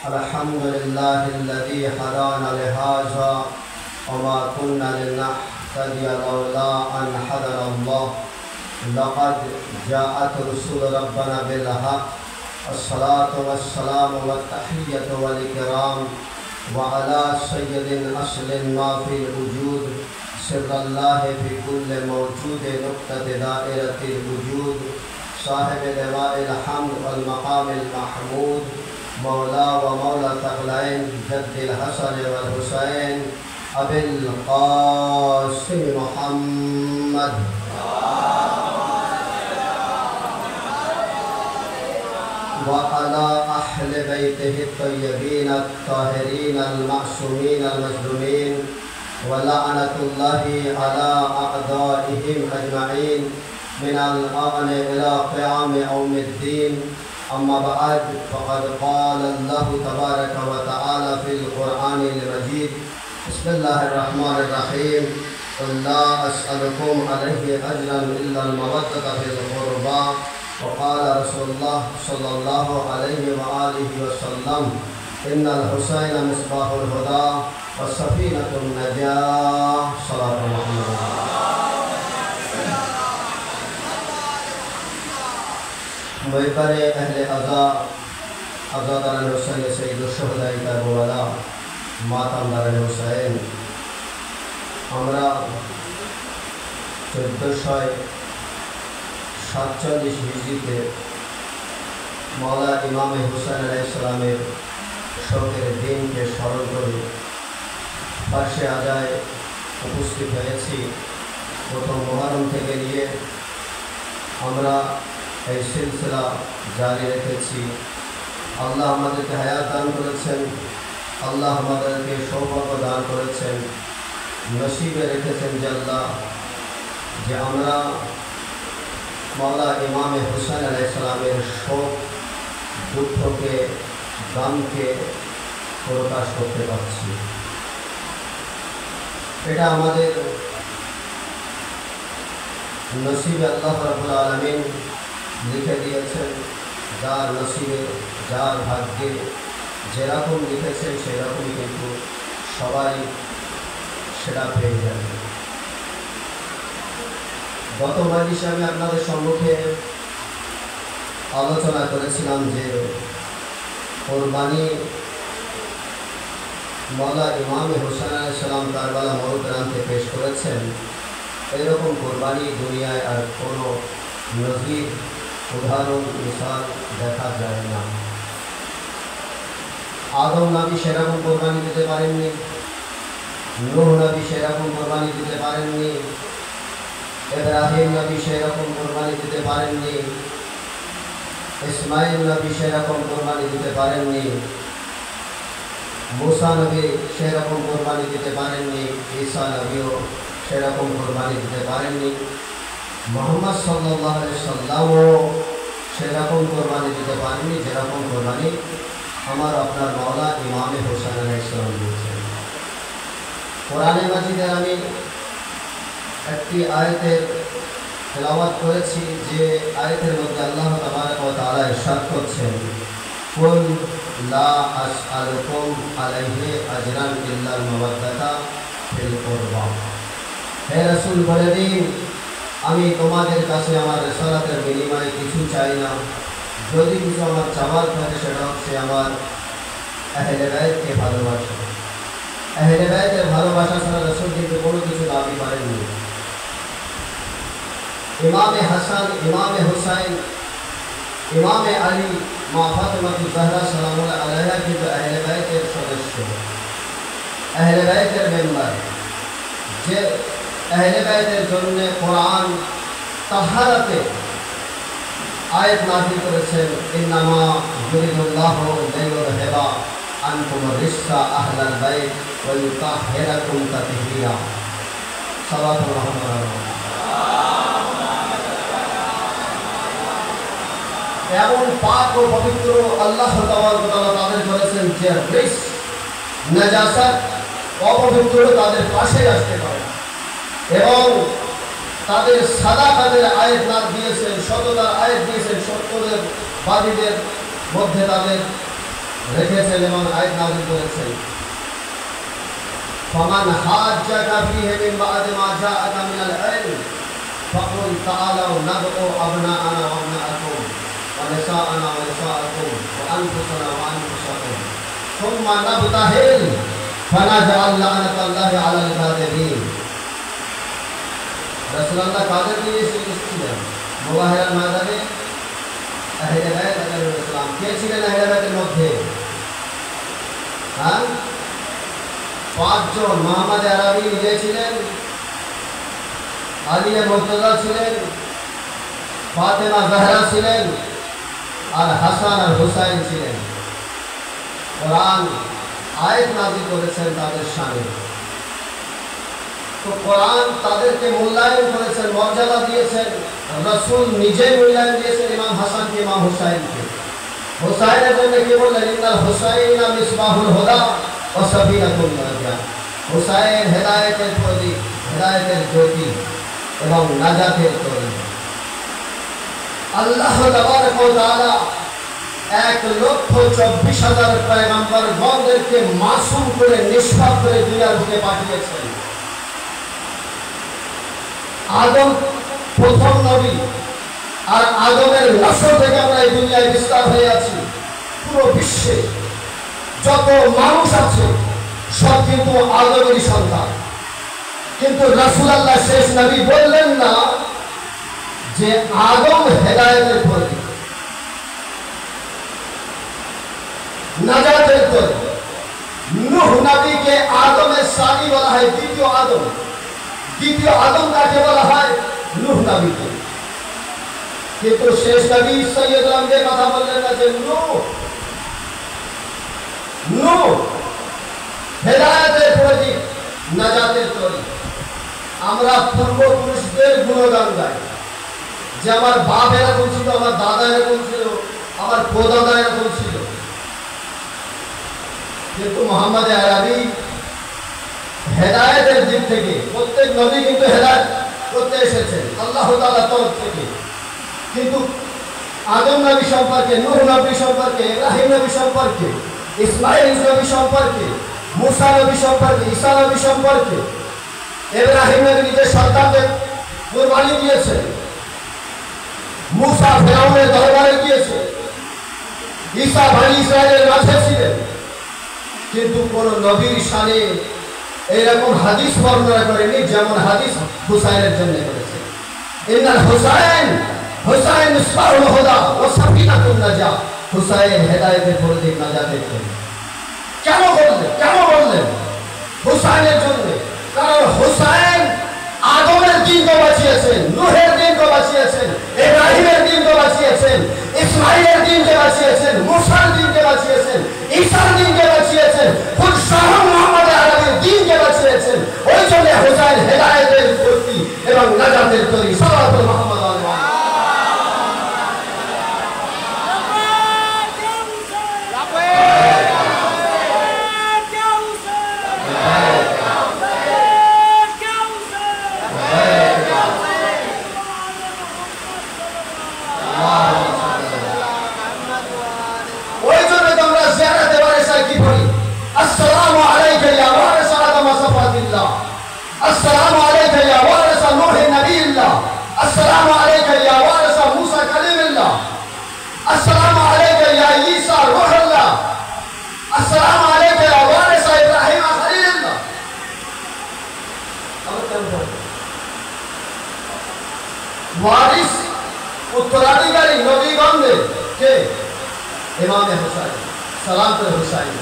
الحمد لله الذي هدانا لهذا وما كنا لنهتدي لولا أن هدانا الله لقد جاءت رسول ربنا بالحق الصلاة والسلام والتحية والإكرام وعلى سيد أصل ما في الوجود سر الله في كل موجود نقطة دائرة الوجود صاحب لواء الحمد والمقام المحمود مولا ومولى ثقلين جد الحسن والحسين أبي القاسم محمد وعلى أهل بيته الطيبين الطاهرين المعصومين المظلومين ولعنة الله على أعدائهم أجمعين من الآن إلى قيام يوم الدين. أما بعد فقد قال الله تبارك وتعالى في القرآن المجيد بسم الله الرحمن الرحيم قل لا أسألكم عليه أجرا إلا المودة في القربى وقال رسول الله صلى الله عليه وآله وسلم إن الحسين مصباح الهدى والسفينة النجاة صلاة محمد. मैपरे अहले आज़ादारान हुसैन सईद शुहदाए करबला मातमदारान हुसैन আমরা 1447 হিজরিতে মওলা ইমাম হুসাইন আলাইহিস সালামের শোকের দিনকে স্মরণ করে ফারসে আদায় উপস্থিত হয়েছি। প্রথম মুহররম থেকে নিয়ে আমরা এই সিলসিলা জারি রেখেছি। আল্লাহ আমাদেরকে হায়াত দান করেছেন, আল্লাহ আমাদেরকে সৌভাগ্য দান করেছেন, নসিবে রেখেছেন যে আল্লাহ যে আমরা মওলা ইমাম হুসাইন আলাইহিস সালামের শোক দুঃখকে গানকে প্রকাশ করতে পারছি। এটা আমাদের নসিবে আল্লাহ রাব্বুল আলামিন লিখে দিয়েছেন। যার নসিবে যার ভাগ্যে যেরকম লিখেছেন সেরকমই কিন্তু সবাই সেটা পেয়ে যাবে। গত মজলিসে আমি আপনাদের সম্মুখে আলোচনা করেছিলাম যে কোরবানি মওলা ইমাম হুসাইন আলাইহিস সালাম কারবালা মরুগ্রান্তে পেশ করেছেন। এরকম কোরবানি দুনিয়ায় আর কোনো নজির উদাহরণ মিসাল দেখা যায় না। আদম নবী সেরকম কোরবানি দিতে পারেননি, নূহ নবী সেরকম কোরবানি দিতে পারেননি, ইব্রাহিম নবী সেরকম কোরবানি দিতে পারেননি, ইসমাইল নবী সেরকম কোরবানি দিতে পারেননি, মুসা নবী সেরকম কোরবানি দিতে পারেননি, ঈসা নবীও সেরকম কোরবানি দিতে পারেননি, মুহাম্মদ সাল্লাল্লাহু আলাইহি ওয়াসাল্লামও সেরকম কোরবানি দিতে পারেননি যেরকম কোরবানি আমার আপনার মওলা ইমাম হুসাইন আলাইহিস সালাম দিয়েছেন। কোরআনে মাজিদের আমি একটি আয়াতের তেলাওয়াত করেছি যে আয়াতের মধ্যে আল্লাহ তাবারক ওয়া তাআলা ইরশাদ করছেন কুল লা আসআলুকুম আলাইহি আজরান ইল্লাল মাওয়াদ্দাতা ফিল কুরবা। হে রাসূল বলে দিন আমি তোমাদের কাছে আমার রিসালাতের বিনিময়ে কিছু চাই না। যদি কিছু আমার চাওয়ার থাকে সেটা হচ্ছে আমার আহলে বাইতকে ভালোবাসা। আহলে বাইতের ভালোবাসা ছাড়া রাসূল কিন্তু কোনো কিছু দাবি করেননি। ইমামে হাসান, ইমামে হুসাইন, ইমামে আলী, মা ফাতেমাতুজ জাহরা সালামুল্লাহ আলাইহা কিন্তু আহলে বাইতের সদস্য, আহলে বাইতের মেম্বার। যে আহলে বাইতের জন্য কোরআন তাহারাতে আয়াত নাযিল করেছেন ইন্নামা ইউরিদুল্লাহু লিইয়ুযহিবা আনকুম রিসা আহলাল বাইত ওয়া ইউতাহহিরাকুম তাতহীরা। সাল্লাল্লাহু আলাইহি ওয়া সাল্লাম এমন পাক ও পবিত্র আল্লাহ তাবারক ওয়া তাআলা তাদের করেছেন যে রিস নাজাসাত অপবিত্র তাদের পাশে আসতে পারে এবং তাদের সাদাকাতের আয়াত নাম দিয়েছেন, সততার আয়াত দিয়েছেন, সত্যদের বাদীদের মধ্যে তাদের রেখেছেন এবং আয়াত নাযিল করেছেন, ফামান হাজ্জাকা ফীহি মিন বা'দি মা জাআকা মিনাল ইলম ফাকুল তাআলাউ নাদউ আবনাআনা ওয়া আবনাআকুম ওয়া নিসাআনা ওয়া নিসাআকুম ওয়া আনফুসানা ওয়া আনফুসাকুম সুম্মা নাবতাহিল ফানাজআল লা'নাতাল্লাহি আলাল কাযিবিন। রাসূলুল্লাহ কাদেরকে নিয়ে এসেছিলেন? মুবাহিরার ময়দানে আহলে বাইত আলাইহিস সালাম। কে ছিলেন আহলে বাইতের মধ্যে? হ্যাঁ, 5 জন। মুহাম্মদ আরবি নিজে ছিলেন, আলিয়া মুর্তজা ছিলেন, ফাতেমা জাহরা ছিলেন, আর হাসান আর হুসাইন ছিলেন। কোরআন আয়াত নাযিল করেছেন তাদের শানে। তো কোরআন তাদেরকে মূল্যায়ন করেছেন, মর্যাদা দিয়েছেন। রাসূল নিজে মূল্যায়ন দিয়েছেন ইমাম হাসানকে, ইমাম হুসাইনকে। হুসাইনের জন্য কি বললেন? ইন্নাল হুসাইনা মিসবাহুল হুদা ওয়া সাফিনাতুন নাজা। হুসাইন হেদায়েতের প্রদীপ, হেদায়েতের জ্যোতি এবং নাজাতের তরী। আল্লাহ তাবারক ওয়া তাআলা 1,24,000 পয়গম্বরগণদেরকে মাসুম করে, নিষ্পাপ করে দুনিয়ার বুকে পাঠিয়েছেন। আদম প্রথম নবী, আর আদমের নসল থেকে আমরা এই দুনিয়ায় বিস্তার হয়ে আছি। পুরো বিশ্বে যত মানুষ আছে সব কিন্তু আদমেরই সন্তান। কিন্তু রাসূলুল্লাহ শেষ নবী বললেন না যে আদম হেদায়েতের প্রতীক, নাজাতের প্রতীক। নূহ নবীকে আদমের সানি বলা হয়, দ্বিতীয় আদম। দ্বিতীয় আদম কাকে বলা হয়? নূহ নবীকে। কিন্তু শেষ নবী সৈয়দুল আম্বিয়া কথা বললেন না যে নূহ হেদায়েতের প্রতীক, নাজাতের তরী। আমরা পূর্বপুরুষদের গুণগান গাই যে আমার বাপ এরকম ছিল, আমার দাদা এরকম ছিল, আমার প্রদাদা এরকম ছিল। কিন্তু মুহাম্মদ আরবি হেদায়েতের দিক থেকে, প্রত্যেক নবী কিন্তু হেদায়েত করতে এসেছেন আল্লাহ তাআলার তরফ থেকে। কিন্তু আদম নবী সম্পর্কে, নূহ নবী সম্পর্কে, ইব্রাহিম নবী সম্পর্কে, ইসমাঈল নবী সম্পর্কে, মুসা নবী সম্পর্কে, ঈসা নবী সম্পর্কে, ইব্রাহিম নবী নিজের সন্তানদের কুরবানি দিয়েছেন, মুসা ফিরআউনের দরবারে গিয়েছে, ঈসা বনী ইসরাইলের মাঝে ছিলেন। কিন্তু কোন নবীর শানে এরকম হাদিস বর্ণনা করেনি যেমন হাদিস হুসাইনের জন্য করেছে। ইন্নাল হুসাইন মিসবাহুল হুদা ওয়া সাফিনাতুন নাজা। হুসাইন হেদায়েতের প্রতীক, নাজাতের প্রতীক। কেন বললেন? হুসাইনের জন্য। কারণ হুসাইন আদমের দিনকে বাঁচিয়েছেন, নূহের দিনকে বাঁচিয়েছেন, ইব্রাহিমের দিনকে বাঁচিয়েছেন, ইসমাঈলের দিনকে বাঁচিয়েছেন, মুসার দিনকে বাঁচিয়েছেন, ঈসার দিনকে বাঁচিয়েছেন, খুদ স্বয়ং মুহাম্মদ আরবির দিনকে বাঁচিয়েছেন। ওই জন্য হুসাইন হেদায়েতের প্রতীক এবং নাজাতের তরী। সাল্লাল্লাহু মুহাম্মদ আসসালামু আলাইকা ইয়া ওয়ারিস আদম সাফাতিল্লাহ, আসসালামু আলাইকা ইয়া ওয়ারিস নূহ নবিয়্যিল্লাহ, আসসালামু আলাইকা ইয়া ওয়ারিস মুসা কালিমুল্লাহ, আসসালামু আলাইকা ইয়া ঈসা রূহুল্লাহ, আসসালামু আলাইকা ইয়া ওয়ারিস ইব্রাহিম খলিলুল্লাহ। ওয়ারিস উত্তরাধিকারী নবীগণদের কে? ইমামে হুসাইন। সালাম করে হুসাইন।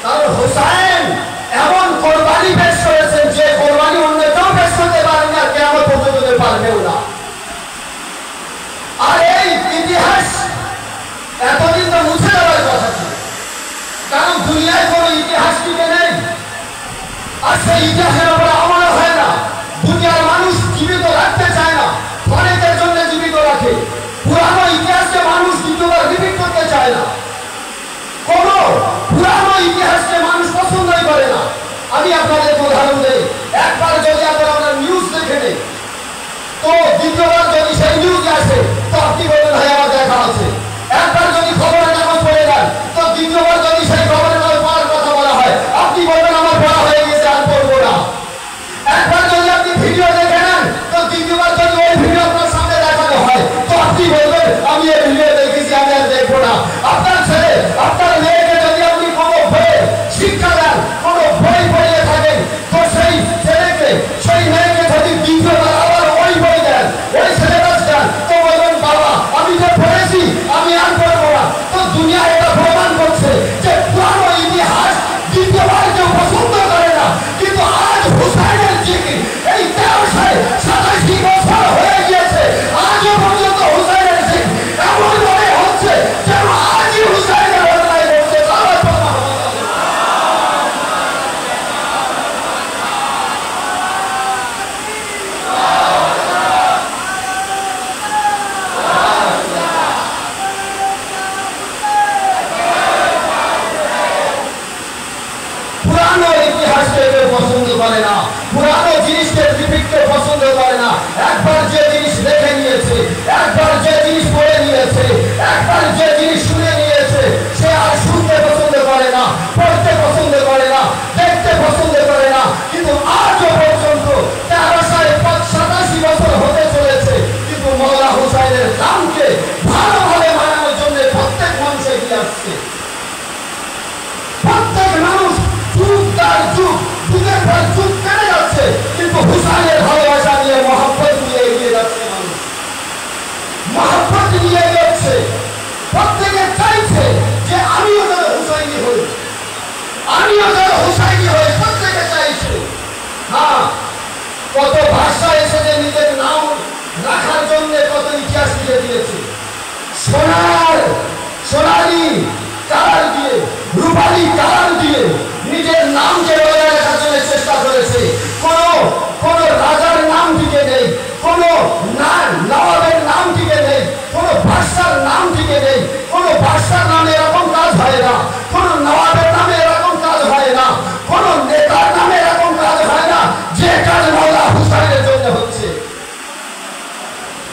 কারণ হুসাইন এমন কোরবানি পেশ করেছেন যে কোরবানি অন্য কেউ পেশ করতে পারেন না, কিয়ামত পর্যন্ত পারবেও না। আর এই ইতিহাস এতদিন তো মুছে যাওয়ার কথা ছিল, কারণ দুনিয়ায় কোনো ইতিহাস টিকে নেই। আর সেই ইতিহাসের উপরে আমল হয় না। দুনিয়ার মানুষ জীবিত রাখতে চায় না, অনেকের জন্য জীবিত রাখে। পুরানো ইতিহাসকে মানুষ দ্বিতীয়বার রিপিট করতে চায় না। কোন পুরানো ইতিহাসকে মানুষ পছন্দই করে না। আমি আপনাদের উদাহরণ দেই। একবার যদি আপনারা নিউজ দেখে নেই, তো দ্বিতীয়বার যদি সেই নিউজ আসে তো আপনি বলবেন ভাই আমার দেখা আছে। একবার যদি খবর প্রত্যেক মানুষ যুগ তার যুগ, যুগের পর যুগ কেটে যাচ্ছে, কিন্তু হুসাইনের ভালোবাসা নিয়ে, মহব্বত নিয়ে এগিয়ে যাচ্ছে মানুষ, মহব্বত নিয়ে এগোচ্ছে। প্রত্যেকে চাইছে যে আমিও যেন হুসাইনি হই, আমিও যেন হুসাইনি হই, প্রত্যেকে চাইছে। হ্যাঁ, কত ভাষা এসেছে নিজের নাম রাখার জন্য, কত ইতিহাস লিখে দিয়েছে, সোনালি কালার দিয়ে, রূপালী কালার দিয়ে নিজের নামকে বজায় রাখার জন্য চেষ্টা করেছে। কোন রাজার নাম টিকে নেই, কোন নবাবের নাম টিকে নেই, কোন বাদশার নাম টিকে নেই। কোন বাদশার নামে এরকম কাজ হয় না, কোন নবাবের নামে এরকম কাজ হয় না, কোন নেতার নামে এরকম কাজ হয় না। যে কাজ মাওলা হুসাইনের জন্য হচ্ছে,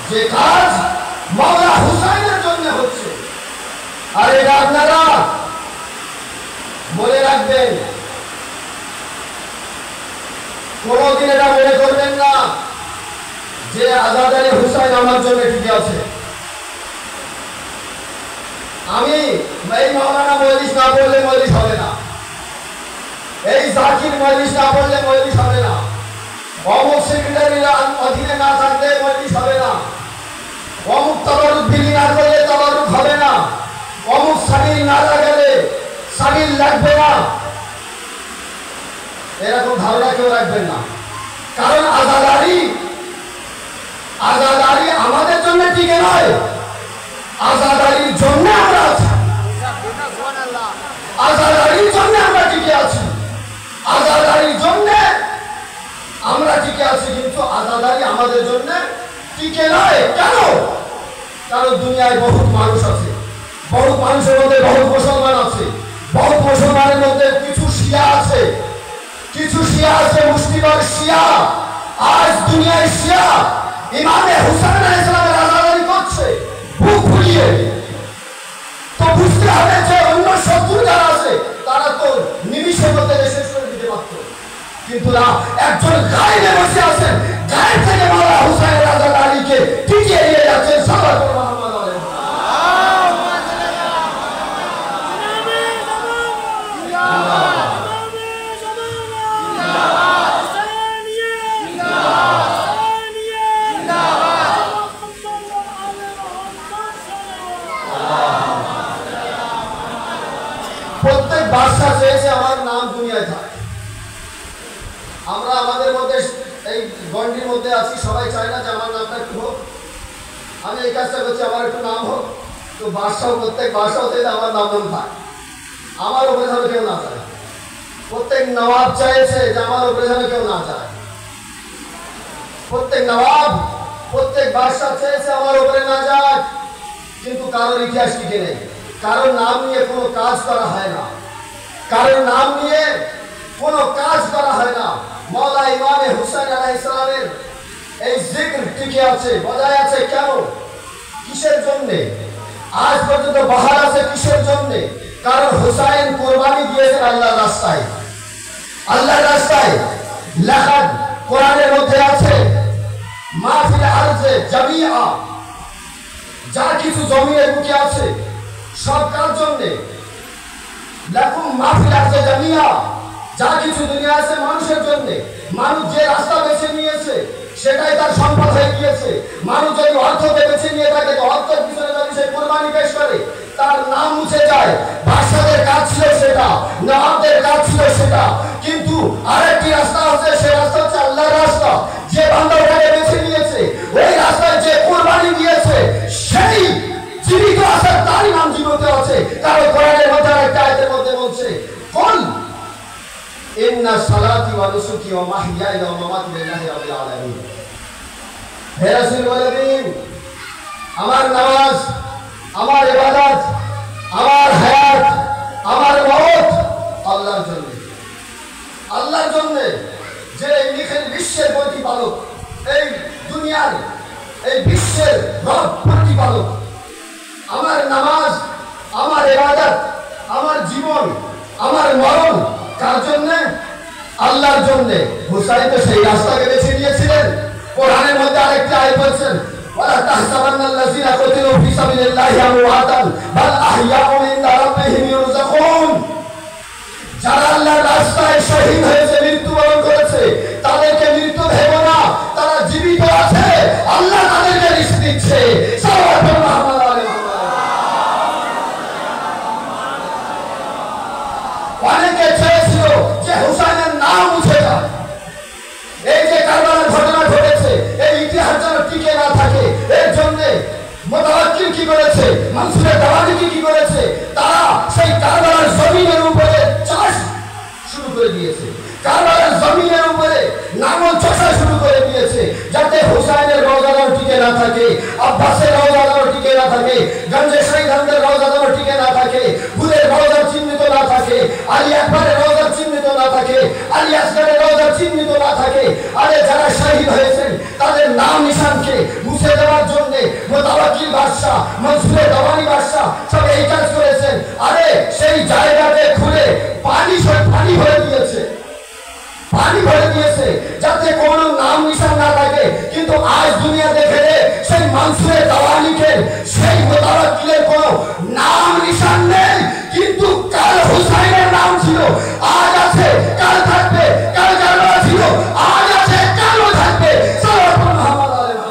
যে কাজ মাওলা হুসাইনের জন্য হচ্ছে। আর এটা আপনারা মনে রাখবেন, কোনদিন এটা মনে করবেন না যে আজাদ আলী হুসাইন আমার জন্য টিকে আছে। আমি এই মাওলানা মজলিস না পড়লে মজলিস হবে না, এই জাকির মজলিস না পড়লে মজলিস হবে না, অমুক সেক্রেটারির অধীনে না থাকলে মজলিস হবে না, অমুক তাবারুক বিলি না করলে তাবারুক হবে না, অমুক সাবিল না লাগালে সাবিল লাগবে না। এরকম ধারণা কেউ রাখবেন না, কারণ আজাদারি আমাদের জন্য টিকে নয়, আজাদারির জন্য আমরা আছি, আজাদারির জন্য আমরা টিকে আছি, আজাদারির জন্য আমরা টিকে আছি। কিন্তু আজাদারি আমাদের জন্য টিকে নয়। কেন? কারণ দুনিয়ায় বহুত মানুষ আছে, বহুত মানুষের মধ্যে বহুত মুসলমান আছে, বহুত মুসলমানের মধ্যে কিছু শিয়া আছে, কিছু শিয়া আছে মুসলিমের শিয়া। আজ দুনিয়ায় শিয়া ইমামে হুসাইন আলাইহিস সালামের আজাদারি করছে বুক ফুলিয়ে। তো বুঝতে হবে যে অন্য শত্রু যারা আছে তারা তো নিমিষের মধ্যে শেষ করে দিতে পারত, কিন্তু না, একজন গায়েবে বসে আছেন, গায়েব থেকে মাওলা হুসাইনের আজাদারিকে টিকিয়ে নিয়ে যাচ্ছেন। সাল্লাল্লাহু আলাইহি ওয়াসাল্লাম। প্রত্যেক বাদশা চেয়েছে আমার নাম দুনিয়ায় থাকে। আমরা আমাদের মধ্যে এই গন্ডির মধ্যে আছি, সবাই চায় না যে আমার নামটা একটু হোক, আমি এই কাজটা করছি, আমার একটু নাম হোক। তো প্রত্যেক বাদশাও চাইলে আমার নাম থাক, আমার উপরে যেন কেউ না চায়। প্রত্যেক নবাব চাইছে যে আমার উপরে যেন কেউ না চায়, প্রত্যেক নবাব, প্রত্যেক বাদশা চেয়েছে আমার উপরে না যাক। কিন্তু কারোর ইতিহাস টিকে নেই, কারোর নাম নিয়ে কোনো কাজ করা হয় না, কারোর নাম নিয়ে কোনো কাজ করা হয় না। মাওলা ইমামে হুসাইন আলাইহিস সালামের এই জিকির টিকে আছে, বজায় আছে। কেন? কিসের জন্য আজ পর্যন্ত বাহার আছে? কিসের জন্য? কারণ হুসাইন কুরবানি দিয়েছেন আল্লাহর রাস্তায়। আল্লাহর রাস্তায় লেখা কোরআনের মধ্যে আছে, মাহফিল আরজে জামিআ, যা কিছু জমিনের বুকে আছে সব কার জন্য? লাকুম মাহফিল আরজে জামিআ, যা কিছু দুনিয়া আছে মানুষের জন্য। মানুষ যে রাস্তা বেছে নিয়েছে সেটাই তার সম্পদ হয়ে গিয়েছে। মানুষ যদি অর্থ বেছে নিয়ে থাকে, অর্থের পিছনে যদি সে কুরবানি পেশ করে, তার নাম মুছে যায়। বাদশাদের কাজ ছিল সেটা, নবাবদের কাজ ছিল সেটা। কিন্তু আরেকটি রাস্তা আছে, সেই রাস্তা হচ্ছে আল্লাহর রাস্তা। যে বান্দা ওটাকে বেছে নিয়েছে, ওই রাস্তায় যে কুরবানি দিয়েছে, সেই জীবিত আছে, তারই নাম জীবিত আছে। কারণ কোরআনের মধ্যে আরেকটা আয়াতের মধ্যে বলছে, কুল ইন্না সালাতি ওয়া নুসুকি ওয়া মাহইয়ায়া ওয়া মামাতি লিল্লাহি রাব্বিল আলামিন। হে রাসূল বলেন, আমার নামাজ, আমার ইবাদত, আমার হায়াত, আমার মওত আল্লাহর জন্য, আল্লাহর জন্য, যে এই বিশ্বের প্রতিপালক, এই দুনিয়ার, এই বিশ্বের রব প্রতিপালক। আমার নামাজ, আমার ইবাদত, আমার জীবন, আমার মরণ কার জন্য? আল্লাহর জন্য। হুসাইন তো সেই রাস্তাকে বেছে নিয়েছিলেন। কোরআনের মধ্যে আরেকটা আয়াত বলছেন, ওয়ালা তাহসাবান্নাল্লাযীনা কুতিলু ফী সাবিলিল্লাহি আমওয়াতান বাল আহইয়াউন ইনদা রাব্বিহিম ইউরযাকুন। যারা আল্লাহর রাস্তায় শহীদ হয়েছে, মৃত্যুবরণ করেছে, তাদেরকে মৃত্যু ভেবো না, তারা জীবিত আছে, আল্লাহ তাদেরকে রিজিক দিচ্ছে। সাল্লাল্লাহু মুহাম্মদ আলাইহি অনেকে চেয়েছিল যে হুসাইনের নাম মুছে যায়। এই যে কারবালার ঘটনা ঘটেছে, এই ইতিহাস যেন টিকে না থাকে, এর জন্য মুতাওয়াক্কিল কি করেছে, মনসুর দাওয়ানি কি করেছে, তারা সেই কারবালার জমিনের উপরে চাষ শুরু করে দিয়েছে, কারবালার জমিনের উপরে নাঙল চষা শুরু করে দিয়েছে, যাতে হুসাইনের রওজা যেন টিকে না থাকে, আব্বাসের রওজা যেন টিকে না থাকে, গঞ্জে শহীদানদের রওজা যেন টিকে না থাকে, ফুলের রওজা চিহ্নিত না থাকে, আলী আকবরের রওজা চিহ্নিত না থাকে, আলী আসগরের রওজা চিহ্নিত না থাকে। আরে যারা শহীদ হয়েছেন তাদের নাম নিশানকে মুছে দেওয়ার জন্য মুতাওয়াক্কিল বাদশা, মনসুর দাওয়ানি বাদশা সব এই কাজ করেছেন। আরে সেই জায়গাতে খুলে পানি ভরে দিয়েছে, পানি ভরে দিয়েছে, যাতে কোনো নাম নিশান না থাকে। কিন্তু আজ দুনিয়া দেখে সেই মনসুর দাওয়ানিকে, সেই মুতাওয়াক্কিলের কোনো নাম নিশান নেই, কিন্তু কাল হুসাইনের নাম ছিল, আজ আছে, কাল থাকবে, কাল কারবালা ছিল, আজ আছে, কালও থাকবে। সাল্লাল্লাহু মুহাম্মদ আলাইহি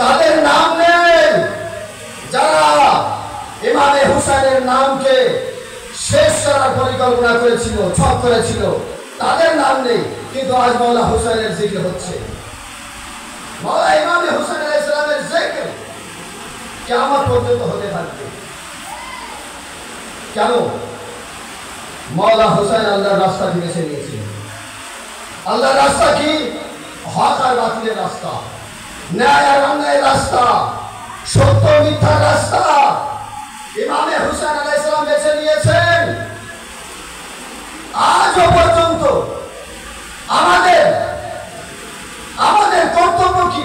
তাদের নাম নেই, যারা ইমামে হুসাইনের নামকে শেষ করার পরিকল্পনা করেছিল, ছক করেছিল, তাদের নাম নেই। কিন্তু আজ মাওলা হুসাইনের জিকির হচ্ছে, মাওলা ইমামে হুসাইন আলাইহিস সালামের জিকির কিয়ামত পর্যন্ত হতে থাকবে। কেন? মাওলা হুসাইন আল্লাহর রাস্তাকে বেছে নিয়েছিলেন। আল্লাহর রাস্তা কি? হক আর বাতিলের রাস্তা, ন্যায় আর অন্যায়ের রাস্তা, সত্য মিথ্যার রাস্তা ইমামে হুসাইন আলাইহিস সালাম বেছে নিয়েছেন। আজও পর্যন্ত আমাদের কর্তব্য কি?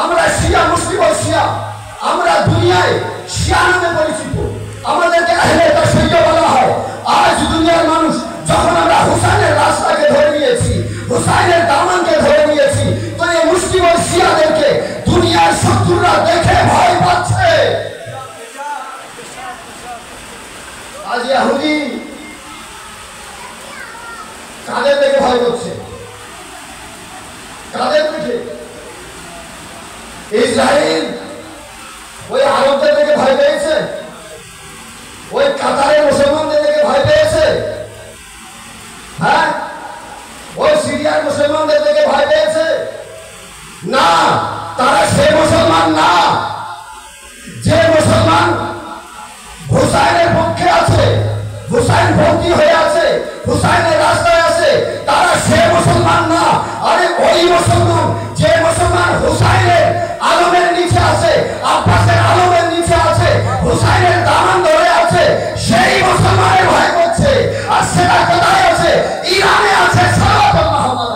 আমরা শিয়া, মুসলিম ও শিয়া, আমরা দুনিয়ায় শিয়া নামে পরিচিত, আমাদেরকে আহলে তাশইয়্যিয়া বলা হয়। আজ দুনিয়ার মানুষ যখন আমরা হুসাইনের রাস্তাকে ধরে নিয়েছি, হুসাইনের দামানকে ধরে নিয়েছি, তো এই মুসলিম ও শিয়াদেরকে দুনিয়ার শত্রুরা দেখে ভয় পাচ্ছে। আজ ইহুদি কাদের দেখে ভয় করছে? কাদের দেখে? ইসরায়েল ওই আরবদের দেখে ভয় পেয়েছে? ওই কাতারের মুসলমানদের দেখে ভয় পেয়েছে? হ্যাঁ, ওই সিরিয়ার মুসলমানদের দেখে ভয় পেয়েছে? না, তারা সে মুসলমান না যে মুসলমান হুসাইনের পক্ষে আছে, হুসাইন ভক্তি হয়ে আছে, হুসাইনের রাস্তায় আছে, তারা সে মুসলমান না। আরে ওই মুসলমান যে মুসলমান হুসাইনের আলমের নিচে আছে, আব্বাসের আলমের নিচে আছে, হুসাইনের দামান ধরে আছে, সেই মুসলমানের ভয় করছে। আর সেটা কোথায় আছে? ইরানে আছে। সাল্লাল্লাহু মুহাম্মদ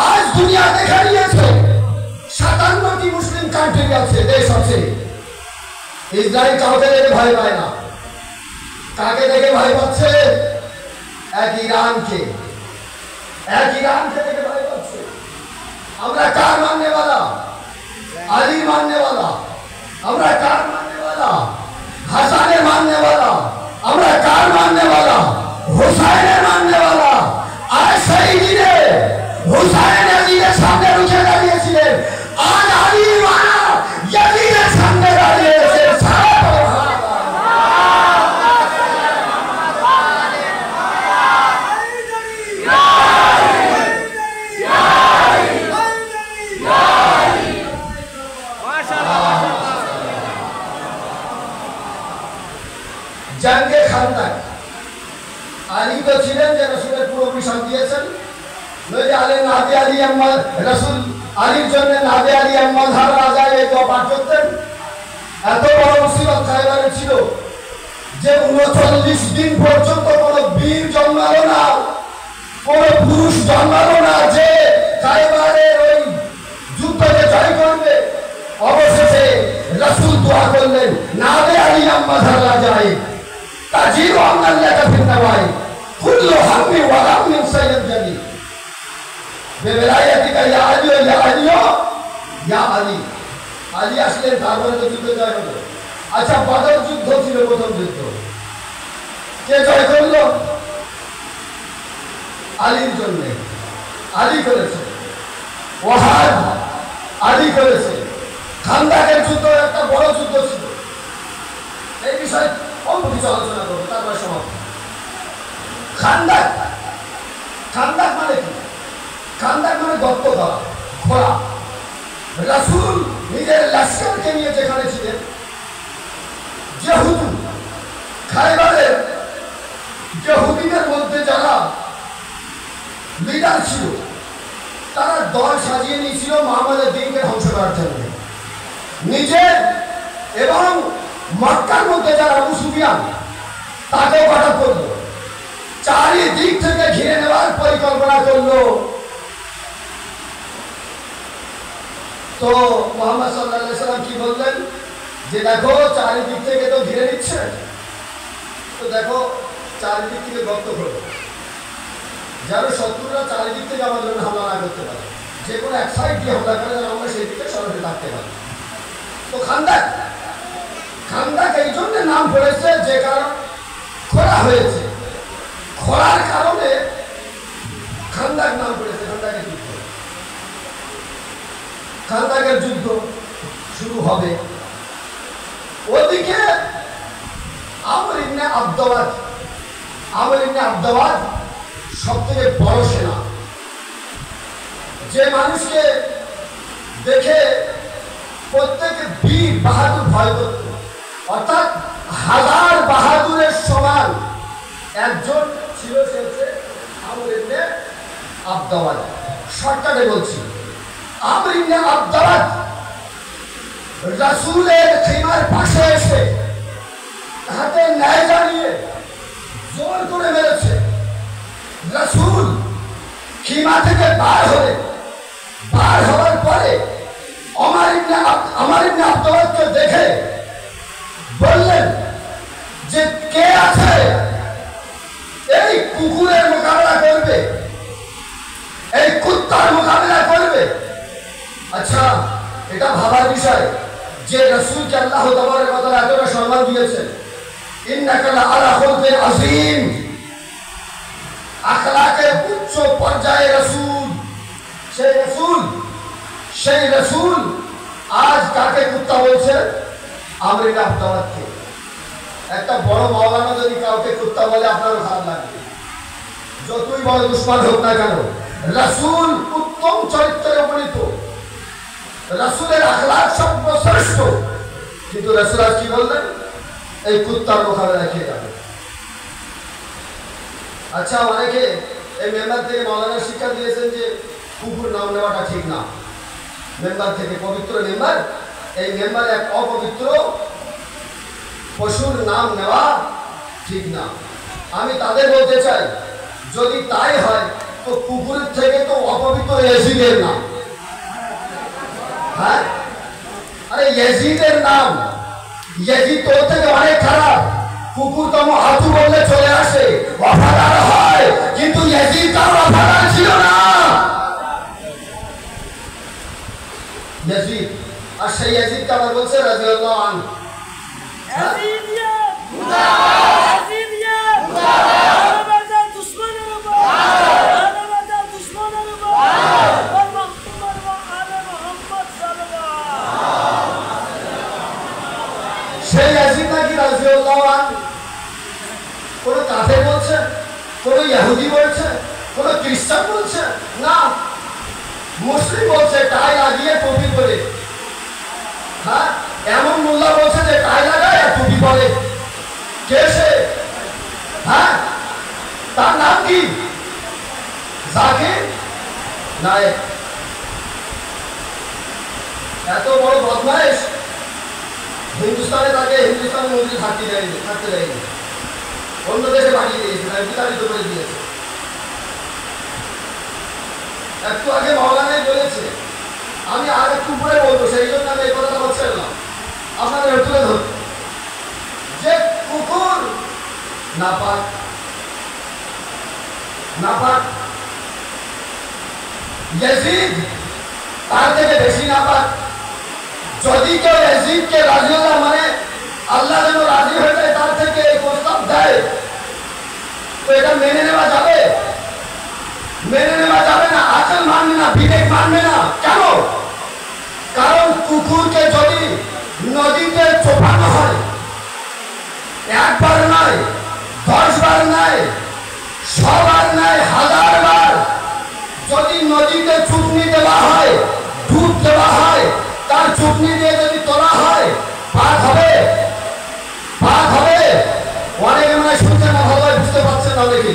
আজ দুনিয়া দেখে নিয়েছে 57টি মুসলিম কান্ট্রি আছে, দেশ আছে। ইসরায়েল কাউকে দেখে ভয় পায় না। কাকে দেখে ভয় পাচ্ছে? এক ইরানকে দেখে ভয় পাচ্ছে। আমরা কার মাননেওয়ালা? আলীর মাননেওয়ালা। আমরা কার মাননেওয়ালা? হাসানের মাননেওয়ালা। আমরা কার মাননেওয়ালা? হুসাইনের মাননেওয়ালা। আর সেই দিনে হুসাইন ইয়াজিদের সামনে রুখে দাঁড়িয়েছিলেন, আজ আলী মানা ইয়াজিদের সামনে দাঁড়িয়েছে। জঙ্গে খান্দাক আলী তো ছিলেন যে রসুলের পুরো অভিশাপ দিয়েছেন, নইলে আলী নাবি আলী আহমদ রসুল আলীর জন্য নাবি আলী আহমদ হার রাজা এই দোয়া পাঠ করতেন। এত বড় মুসিবত খায়বারে ছিল যে ৩৯ দিন পর্যন্ত কোন বীর জন্মালো না, কোন পুরুষ জন্মালো না যে খায়বারের ওই যুদ্ধকে জয় করবে। অবশেষে রাসূল দোয়া করলেন, নাবে আলী আম্মা ধারা যায় তাজির আল্লাহকে ফিরনাওয়াই কুল্লু হাম্মি ওয়া গামমিন সাইয়্যিদ জানি বেলায়াতিকা ইয়া আলী ইয়া আলী ইয়া আলী। আলী আসলেন, তারপরে তো যুদ্ধ জয় হলো। আচ্ছা, বদর যুদ্ধ ছিল প্রথম যুদ্ধ, কে জয় করলো? আলীর জন্য। আলী করেছে। ওয়াহাদ আলী করেছে। খান্দাকের যুদ্ধ একটা বড় যুদ্ধ ছিল। এই বিষয়ে অল্প কিছু আলোচনা করবো, তারপরে সমাপ্ত। খান্দাক, খান্দাক মানে কি? খান্দাক মানে গর্ত করা, খোঁড়া। রাসূল নিজের লস্করকে নিয়ে যেখানে ছিলেন, ইহুদি খায়বারের ইহুদিদের মধ্যে যারা লিডার ছিল, তারা দল সাজিয়ে নিয়েছিল মুহাম্মদের দ্বীনকে ধ্বংস করার জন্য। নিজে এবং মক্কার মধ্যে যারা আবু সুফিয়ান, তাকেও হঠাৎ করলো, চারিদিক থেকে ঘিরে নেওয়ার পরিকল্পনা করলো। তো মুহাম্মদ সাল্লাল্লাহু আলাইহি সাল্লাম কি বললেন যে দেখো চারিদিক থেকে তো ঘিরে নিচ্ছে, তো দেখো চারিদিক থেকে গর্ত করো, যেন শত্রুরা চারিদিক থেকে আমাদের জন্য হামলা না করতে পারে, যে কোনো এক সাইড দিয়ে হামলা করে যেন আমরা সেই দিকে সরাসরি থাকতে পারি। তো খান্দাক, খান্দাক এই জন্য নাম পড়েছে যে কারণ খোঁড়া হয়েছে, খোঁড়ার কারণে খান্দাক নাম পড়েছে। খান্দাকের যুদ্ধ, খান্দাকের যুদ্ধ শুরু হবে। ওদিকে আমর ইবনে আবদওয়াদ, আমর ইবনে আবদওয়াদ সবথেকে বড় সেনা, যে মানুষকে দেখে প্রত্যেকে বীর বাহাদুর ভয় করত, অর্থাৎ হাজার বাহাদুরের সমান একজন ছিল, সে হচ্ছে আমর ইবনে আবদওয়াদ। শর্টকাটে বলছি, আমর ইবনে আবদওয়াদ রাসূলের খিমার পাশে এসে হাতে নেজা নিয়ে জোর করে মেরেছে। রাসূল খিমা থেকে বার হওয়ার পরে আমর ইবনে আবদওয়াদকে দেখে বললেন যে কে আছে এই কুকুরের মোকাবেলা করবে, এই কুত্তার মোকাবেলা করবে? আচ্ছা, এটা ভাবার বিষয় যে রাসূলকে আল্লাহ তাবারক ওয়া তাআলা এতটা সম্মান দিয়েছেন, ইন্নাকা লাআলা খুলকিন আযীম, আখলাকের উচ্চ পর্যায়ে রাসূল। সেই রাসূল আজ কাকে কুত্তা বলছে? আমর ইবনে আবদওয়াদকে। একটা বড় মাওলানা যদি কাউকে কুত্তা বলে আপনারও খারাপ লাগবে, যতই বড় দুশমন হোক না কেন। রাসূল উত্তম চরিত্রে উপনীত, রাসূলের আখলাক সর্বশ্রেষ্ঠ, কিন্তু রাসূল আজ কি বললেন? এই কুত্তার মোকাবেলা কে যাবে? আচ্ছা, অনেকে এই মেম্বার থেকে মাওলানা শিক্ষা দিয়েছেন যে কুকুর নাম নেওয়াটা ঠিক না। মেম্বার থেকে, পবিত্র মেম্বার, এই মেম্বার এক অপবিত্র পশুর নাম নেওয়া ঠিক না। আমি তাদের বলতে চাই, যদি তাই হয় তো কুকুরের থেকে তো অপবিত্র ইয়াজিদের নাম। হ্যাঁ, আরে ইয়াজিদের নাম, ইয়াজিদ তো থেকে অনেক খারাপ। কুকুর তো হাতু বললে চলে আসে, ওয়াফাদার হয়, কিন্তু ইয়াজিদ তার ওয়াফাদার ছিল না। ইয়াজিদ, আর সেই ইয়াজিদকে আবার বলছে রাদিয়াল্লাহু আনহু। সেই ইয়াজিদ নাকি রাদিয়াল্লাহু আনহু কোন কাফের বলছে, কোন ইহুদি বলছে, কোন খ্রিস্টান বলছে না, মুসলিম বলছে, টাই লাগিয়ে টুপি পরে। হ্যাঁ, এমন মোল্লা বলছে যে টাই লাগায় আর টুপি পরে। কে সে? হ্যাঁ, তার নাম কি? জাকির নায়েক। এত বড় বদমাইশ হিন্দুস্তানে তাকে হিন্দুস্তানের মন্ত্রী থাকতে দেয়নি, অন্য দেশে পাঠিয়ে দিয়েছে, তাকে বিতাড়িত করে দিয়েছে। একটু আগে মাওলানাই বলেছে, আমি আর একটু পরে বলবো, সেই জন্য আমি এই কথাটা বলছি না, আপনাদের তুলে ধরব যে কুকুর নাপাক, ইয়াজিদ তার থেকে বেশি নাপাক। যদি কেউ ইয়াজিদকে রাজিউল্লাহ মানে আল্লাহ যেন রাজি হয়ে যায় তার থেকে এই প্রস্তাব দেয়, তো এটা মেনে নেওয়া যাবে? মেনে নেওয়া যাবে না। আকল মানবে না, বিবেক মানবে না। কেন? কারণ কুকুরকে যদি নদীতে চোপানো হয়, একবার নয়, 10 বার নয়, 100 বার নয়, 1000 বার যদি নদীতে চুপনি দেওয়া হয়, ডুব দেওয়া হয়, তার চুপনি দিয়ে যদি তোলা হয়, পাক হবে? পাক হবে? অনেকে মনে শুনছেন না, ভালো বুঝতে পারছেন না অনেকে।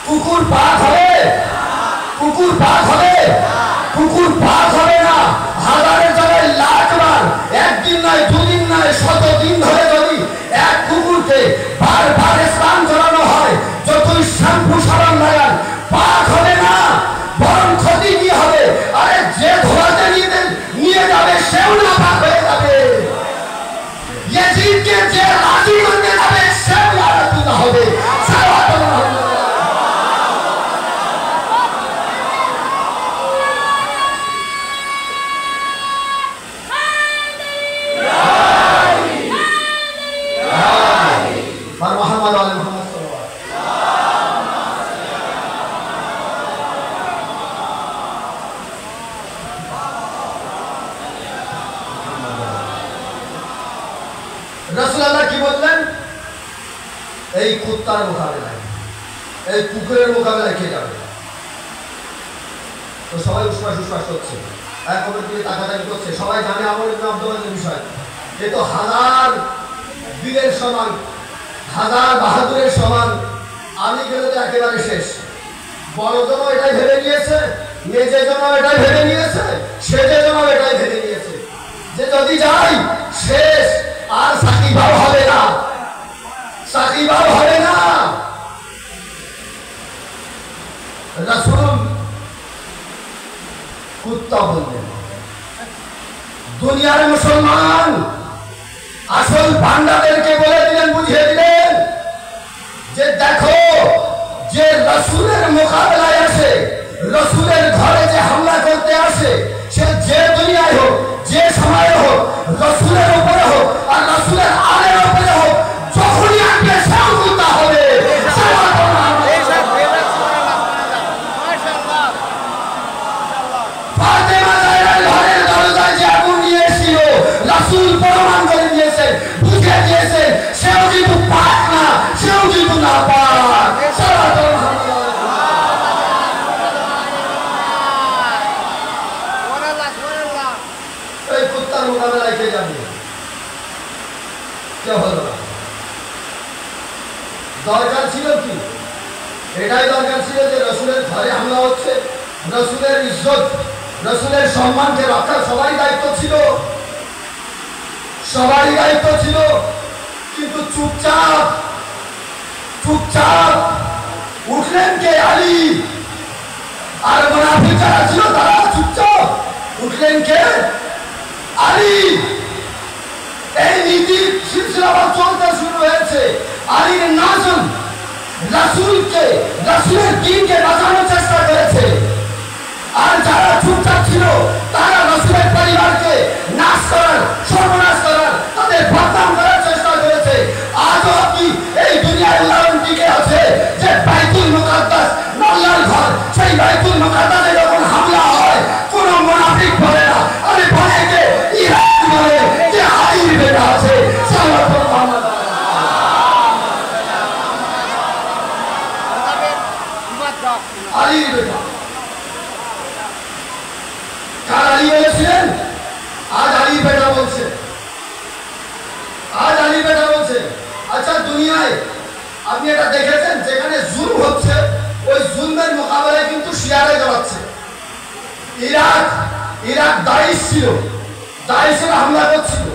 কুকুর পাক হবে? কুকুর পাক হবে? কুকুর পাক হবে না। হাজারের জায়গায় লাখ বার, একদিন নয়, দুদিন নয়, 100 দিন ধরে যদি এক কুকুরকে বারবার স্নান করানো হয়, যতই শ্যাম্পু সাবান লাগান, পাক হবে না, বরং ক্ষতি কি হবে? আরে যে ধোয়াতে নিয়ে যাবে সেও না পাক হয়ে যাবে। ইয়াজিদকে যে রাজি করতে যাবে সেও লানত হবে। রাসূলুল্লাহ কি বললেন? এই কুত্তার মোকাবেলায়, এই কুকুরের মোকাবেলায় কে যাবে? তো সবাই উষ্মাস করছে, এক অপরের দিকে তাকাতাকি করছে। সবাই জানে আমর ইবনে আব্দুল্লাহর বিষয়। এ তো 1000 বীরের সমান, 1000 বাহাদুরের সমান। আমি গেলে তো একেবারে শেষ। বড়জনও এটাই ভেবে নিয়েছে, মেজেজনও এটাই ভেবে নিয়েছে, সেজেজনও এটাই ভেবে নিয়েছে যে যদি যাই শেষ, আর সাকিবাও হবে না, সাকিবাও হবে না। রাসূল কুত্তা বললেন। দুনিয়ার মুসলমান আসল পান্ডাদেরকে বলে দিলেন, বুঝিয়ে দিলেন যে দেখো, যে রাসূলের মোকাবেলায় আসে, রাসূলের ঘরে যে হামলা করতে আসে, সে যে দুনিয়ায় হোক, যে সময়ে হোক, রাসূলের উপরে হোক আর রাসূলের আলের উপরে হোক, যখনই আসবে সেও কুত্তা হবে। ফাতেমা জাহরার ঘরের দরজায় যে আগুন নিয়ে এসেছিল, রাসূল প্রমাণ করে দিয়েছেন, বুঝিয়ে দিয়েছেন, সেও কিন্তু পাক না, সেও কিন্তু নাপাক। এই কুত্তার মোকাবেলায় কে যাবে? কে হলো না? দরকার ছিল কি? এটাই দরকার ছিল যে রাসূলের ঘরে হামলা হচ্ছে, রাসূলের ইজ্জত, রাসূলের সম্মানকে রক্ষা সবারই দায়িত্ব ছিল, সবারই দায়িত্ব ছিল। কিন্তু চুপচাপ চুপচাপ উঠলেন কে? আলী। আর মুনাফিক যারা ছিল তারা চুপচাপ উঠলেন কে? আলী। এই নীতি সিলসিলাবাদ চলতে শুরু হয়েছে। আলীর নাজম রাসূলকে, রাসূলের দ্বীনকে বাঁচানোর চেষ্টা করেছে। আর যারা চুপচাপ ছিল তারা রাসূলের পরিবারকে নাশ করার, সর্বনাশ করার, তাদের বদনাম করার চেষ্টা করেছে। আজও আপনি এই দুনিয়ার উদাহরণ টিকে আছে যে বাইতুল মুকাদ্দাস, আল্লাহর ঘর, সেই বাইতুল মুকাদ্দাসে যখন হামলা হয়, কোন মুনাফিক বলে না, আরে বলে কে? ইরান বলে যে আলীর বেটা আছে। সাল্লাল্লাহু আলাইহি আলীর বেটা। কার আলী বলেছিলেন? আজ আলীর বেটা বলছে, আজ আলীর বেটা বলছে। আচ্ছা, দুনিয়ায় আপনি এটা দেখেছেন যেখানে জুলম হচ্ছে, ওই জুলমের মোকাবেলায় কিন্তু শিয়ারা জ্বালাচ্ছে। ইরাক দাইশ ছিল, দাইশের হামলা করছিল,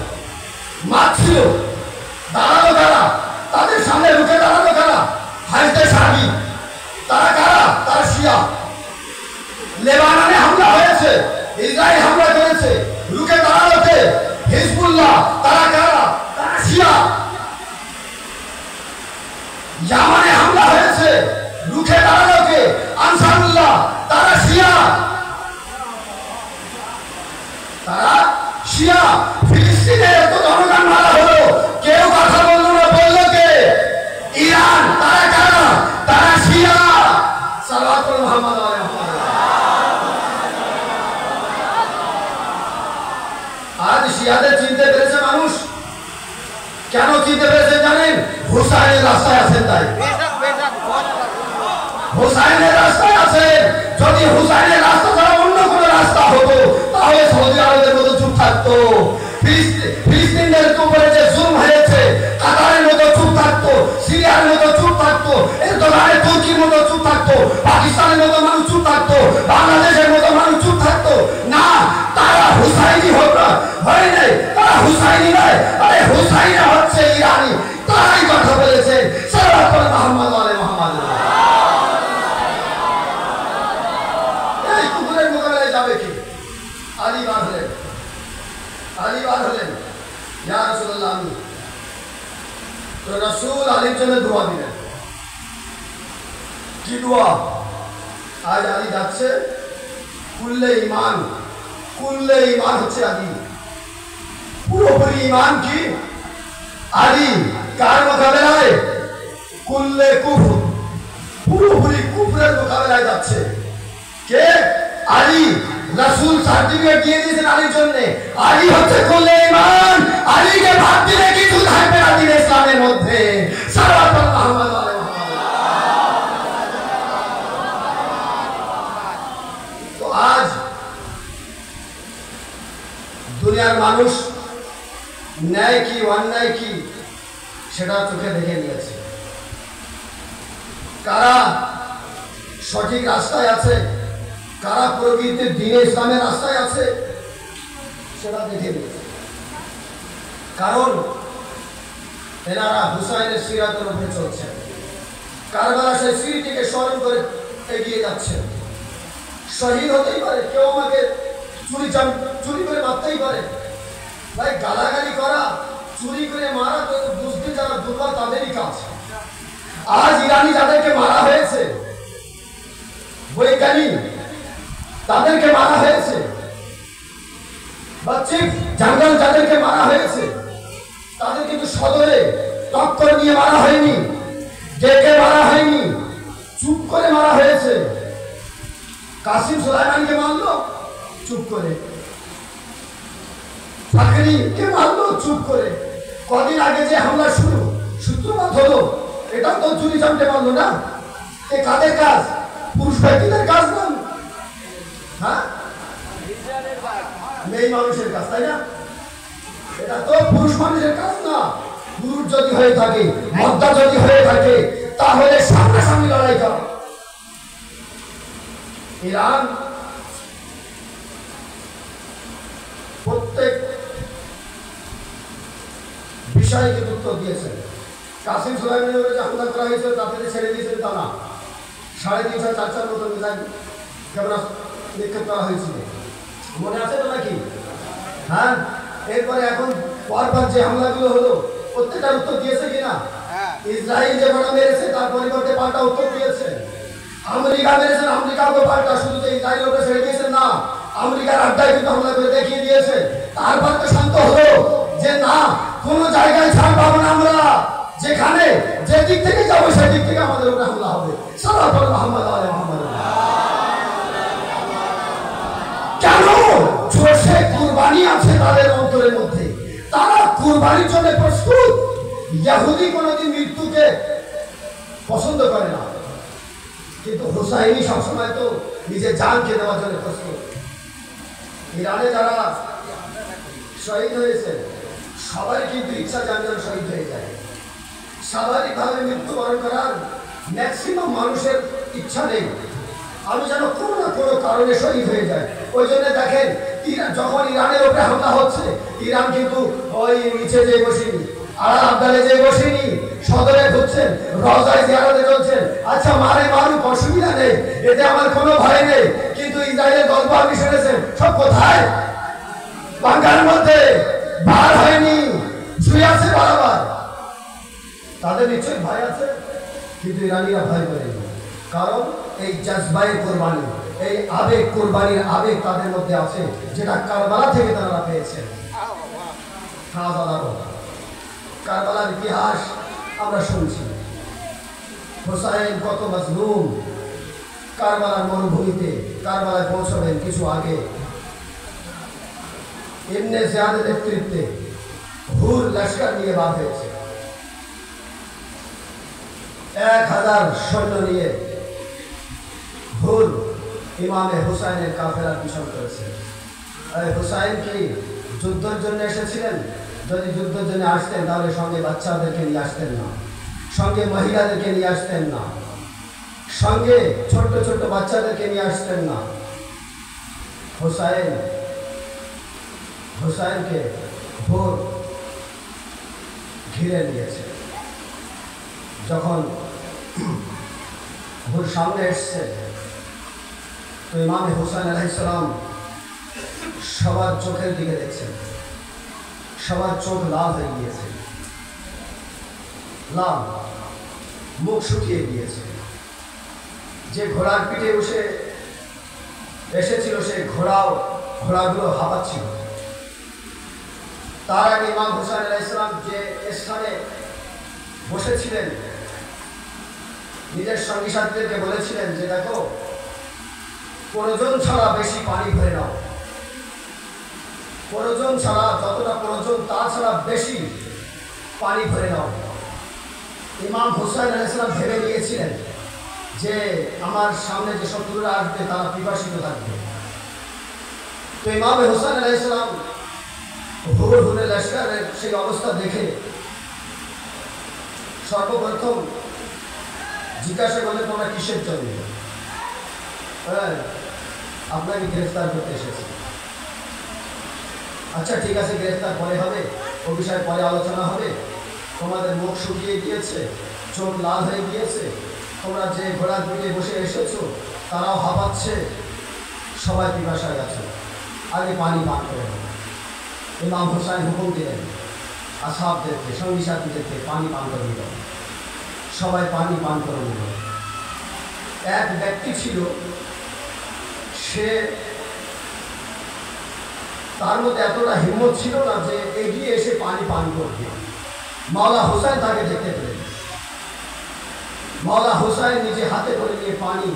মারছিল, দাঁড়ালো কারা? তাদের সামনে রুখে দাঁড়ালো কারা? হাজদে সাহাবী। তারা কারা? তারা শিয়া। লেবাননে হামলা হয়েছে, ইসরায়েল হামলা করেছে, রুখে দাঁড়ালো কে? হিজবুল্লাহ। তারা কারা? তারা শিয়া। ইয়ামানে হামলা হয়েছে, রুখে দাঁড়ালো কে? আনসারুল্লাহ। তারা শিয়া। তারা শিয়া। ফিলিস্তিনে এত জনগণ মারা হলো, কেউ কথা বললো না, বললো কে? ইরান। তারা কারা? তারা শিয়া। সাল্লাল্লাহু মুহাম্মদ আলাইহি ওয়াসাল্লাম। আজ শিয়াদের চিনতে পেরেছে মানুষ। কেন চিনতে পেরেছে জানেন? হুসাইনের রাস্তায় আছেন তাই। হুসাইনের রাস্তায় আছেন। যদি হুসাইনের রাস্তা ছাড়া অন্য কোন রাস্তা হতো তাহলে সৌদি আরবের মতো চুপ থাকতো। ফিলিস্তিনের উপরে যে জুলুম হয়েছে, কাতারের মতো চুপ থাকতো, সিরিয়ার মতো চুপ থাকতো, এরদোগানের তুর্কির মতো চুপ থাকতো, পাকিস্তানের মতো মানুষ চুপ থাকতো, বাংলাদেশের মতো মানুষ চুপ থাকতো না। তারা হুসাইনি হয় নাই, তারা হুসাইনি নয়, আরে হুসাইনি হচ্ছে ইরানি। তারাই কথা বলেছে সাল্লাল্লাহু মুহাম্মদ আলাইহি ওয়াসাল্লাম। এই কুকুরের মোকাবেলায় যাবে কি? আলী বার হলেন, আলী বার হলেন, ইয়া রাসূলুল্লাহ আমি। তো রাসূল আলীর জন্য দোয়া দিলেন। কি দোয়া? আজ আলী যাচ্ছে, কুল্লে ঈমান হচ্ছে আলী। পুরোপুরি ঈমান কি? আলী কার মোকাবেলায়? কুল্লে কুফর, পুরোপুরি কুফরের মোকাবেলায় যাচ্ছে। কে? আলী। রাসূল সার্টিফিকেট দিয়ে দিয়েছেন আলীর জন্য। আলী হচ্ছে কুল্লে ঈমান। আলীকে বাদ দিলে কিছু থাকবে না দিন ইসলামের মধ্যে। সাল্লাল্লাহু মুহাম্মদ আলাইহি ওয়াসাল্লাম। তো আজ দুনিয়ার মানুষ ন্যায় কি অন্যায় কি সেটা চোখে দেখে নিয়েছে। কারা সঠিক রাস্তায় আছে, কারা প্রকৃতির দ্বীনে ইসলামের রাস্তায় আছে সেটা দেখে নিয়েছে। কারণ এনারা হুসাইনের সিরাতের উপরে চলছেন, কারবালা সেই সিরিটিকে স্মরণ করে এগিয়ে যাচ্ছেন। শহীদ হতেই পারে, কেউ আমাকে চুরি করে মারতেই পারে। ভাই গালাগালি করা, চুরি করে মারা তো বুঝতে যারা দুর্বল তাদেরই কাজ। আজ ইরানি যাদেরকে মারা হয়েছে, বৈজ্ঞানিক তাদেরকে মারা হয়েছে, বা চিফ জেনারেল যাদেরকে মারা হয়েছে, তাদের কিন্তু সদরে টক্কর নিয়ে মারা হয়নি, ডেকে মারা হয়নি, চুপ করে মারা হয়েছে। কাসিম সুলাইমানকে মারলো চুপ করে, ফাকরিকে মারলো চুপ করে। কদিন আগে যে হামলা সূত্রপাত হলো, এটাও তো চুরি চামটে মারলো না। এ কাদের কাজ? পুরুষ ব্যক্তিদের কাজ না, হ্যাঁ, মেয়ে মানুষের কাজ, তাই না? এটা তো পুরুষ মানুষের কাজ না। পুরুষ যদি হয়ে থাকে, মদ্দা যদি হয়ে থাকে, তাহলে সামনাসামনি লড়াই করা। ইরান প্রত্যেক বিষয়কে উত্তর দিয়েছেন। কাসিম সুলাইমানের উপরে যে হামলা করা হয়েছিল তাদের ছেড়ে দিয়েছেন তা না, 3.5-4 মতো মিসাইল ক্ষেপণাস্ত্র নিক্ষেপ করা হয়েছিল, মনে আছে তো নাকি? হ্যাঁ, এরপরে এখন পরপর যে হামলাগুলো হলো প্রত্যেকটার উত্তর দিয়েছে কিনা? ইসরায়েল যে বড় মেরেছে তার পরিবর্তে পাল্টা উত্তর দিয়েছে। আমেরিকা মেরেছেন, আমেরিকাকে পাল্টা শুধু যে ইসরায়েলের উপরে ছেড়ে দিয়েছেন না, আমেরিকার আড্ডায় কিন্তু হামলা করে দেখিয়ে দিয়েছে। তারপর তো শান্ত হলো যে না, কোনো জায়গায় ছাড় পাবো না আমরা, যেখানে যে দিক থেকে যাবো সেদিক থেকে আমাদের উপরে হামলা হবে। সাল্লাল্লাহু মুহাম্মদ আলাইহি ওয়াসাল্লাম। কেন? জোশে কুরবানি আছে তাদের অন্তরের মধ্যে, তারা কুরবানির জন্য প্রস্তুত। ইহুদি কোনোদিন মৃত্যুকে পছন্দ করে না, কিন্তু হুসাইনি সবসময় তো নিজের জানকে দেওয়ার জন্য প্রস্তুত। ইরানে যারা শহীদ হয়েছে সবাই কিন্তু ইচ্ছা যান যেন শহীদ হয়ে যায়। স্বাভাবিকভাবে মৃত্যুবরণ করার ম্যাক্সিমাম মানুষের ইচ্ছা নেই, আমি যেন কোনো না কোনো কারণে শহীদ হয়ে যায়। ওই জন্য দেখেন যখন ইরানের উপরে হামলা হচ্ছে, ইরান কিন্তু ওই নিচে যে বসেনি, আড়া আবদালে যে বসেনি, সদরে ঢুকছেন, রওজায় জিয়ারতে চলছেন। আচ্ছা মারুক, অসুবিধা নেই, এতে আমার কোনো ভয় নেই। কিন্তু ইসরায়েলের গল্প আপনি শুনেছেন, সব কোথায়? বাংলার মধ্যে বার হয়নি, শুয়ে আছে বরাবর। তাদের নিশ্চয়ই ভয় আছে, কিন্তু ইরানিরা ভয় করেনি। কারণ এই জজবায়ে কোরবানি, এই আবেগ, কোরবানির আবেগ তাদের মধ্যে আছে, যেটা কারবালা থেকে তারা পেয়েছেন। কারবালার ইতিহাস আমরা শুনছি, হোসাইন কত মজলুম। কারবালার মরুভূমিতে কারবালায় পৌঁছবেন কিছু আগে ইবনে জিয়াদের নেতৃত্বে হুর লস্কর নিয়ে বার হয়েছে, 1000 সৈন্য নিয়ে হুর ইমামে হুসাইনের কাফেলার পিছন করেছে। হুসাইন কি যুদ্ধের জন্য এসেছিলেন? যদি যুদ্ধের জন্য আসতেন তাহলে সঙ্গে বাচ্চাদেরকে নিয়ে আসতেন না, সঙ্গে মহিলাদেরকে নিয়ে আসতেন না, সঙ্গে ছোট্ট ছোট্ট বাচ্চাদেরকে নিয়ে আসতেন না। হুসাইনকে হুর ঘিরে নিয়েছে। যখন হুর সামনে এসছে, তো ইমামে হুসাইন আলাইহিস সালাম সবার চোখের দিকে দেখছেন, সবার চোখ লাল হয়ে গিয়েছে, লাল, মুখ শুকিয়ে গিয়েছে। যে ঘোড়ার পিঠে বসে এসেছিল সে ঘোড়াগুলো হাঁপাচ্ছিল। তার আগে ইমাম হুসাইন আলাইহিস সালাম যে স্থানে বসেছিলেন, নিজের সঙ্গী সাথীদেরকে বলেছিলেন যে দেখো, প্রয়োজন ছাড়া বেশি পানি ভরে নাও, প্রয়োজন ছাড়া, যতটা প্রয়োজন তা ছাড়া বেশি পানি ভরে নাও। ইমাম হুসাইন আলাইহিস সালাম ভেবে নিয়েছিলেন যে আমার সামনে যে শত্রুরা আসবে তারা পিপাসিত থাকবে। তো ইমাম হুসাইন আলাইহিস সালাম হুরে লস্করের সেই অবস্থা দেখে সর্বপ্রথম জিজ্ঞাসা করলে তোমরা কিসের জন্য? আপনাকে গ্রেফতার করতে এসেছি। আচ্ছা ঠিক আছে, গ্রেফতার পরে হবে, ও বিষয়ে পরে আলোচনা হবে। তোমাদের মুখ শুকিয়ে গিয়েছে, চোখ লাল হয়ে গিয়েছে, তোমরা যে ঘোড়ার পিঠে বসে এসেছো তারাও হাঁপাচ্ছে, সবাই পিপাসায় আছে, আগে পানি পান করে। ইমাম হুসাইন হুকুম দিলেন আসহাবদেরকে, সঙ্গী সাথীদেরকে পানি পান করে দিল। সবাই পানি পান করে নিল। এক ব্যক্তি ছিল, সে তার মধ্যে এতটা হিম্মত ছিল না যে এগিয়ে এসে পানি পান করবে। মাওলা হুসাইন তাকে দেখতে পেলেন। মাওলা হুসাইন নিজে হাতে করে নিয়ে পানি